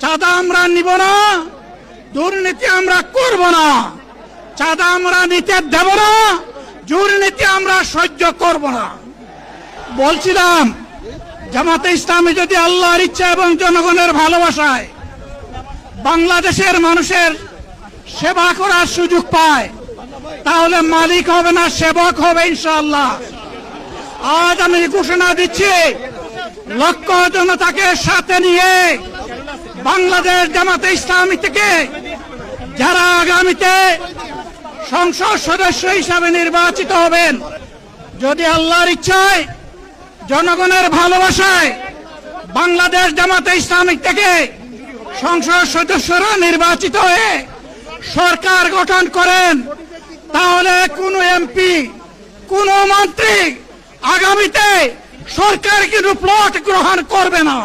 চাঁদা আমরা নিব না, দুর্নীতি আমরা করব না। চাঁদা আমরা নিতে দেব না, দুর্নীতি আমরা সহ্য করব না। বলছিলাম জামাতে ইসলামী যদি আল্লাহর ইচ্ছা এবং জনগণের ভালোবাসায় বাংলাদেশের মানুষের সেবা করার সুযোগ পায়, তাহলে মালিক হবে না, সেবক হবে ইনশাআল্লাহ। আজ আমি ঘোষণা দিচ্ছি, লক্ষ জনতাকে সাথে নিয়ে বাংলাদেশ জামাতে ইসলামী থেকে যারা আগামীতে সংসদ সদস্য হিসাবে নির্বাচিত হবেন, যদি আল্লাহর ইচ্ছায় জনগণের ভালোবাসায় বাংলাদেশ জামাতে ইসলামী থেকে সংসদ সদস্যরা নির্বাচিত হয়ে সরকার গঠন করেন, তাহলে কোন এমপি, কোন মন্ত্রী আগামীতে সরকার কিন্তু প্লট গ্রহণ করবে না।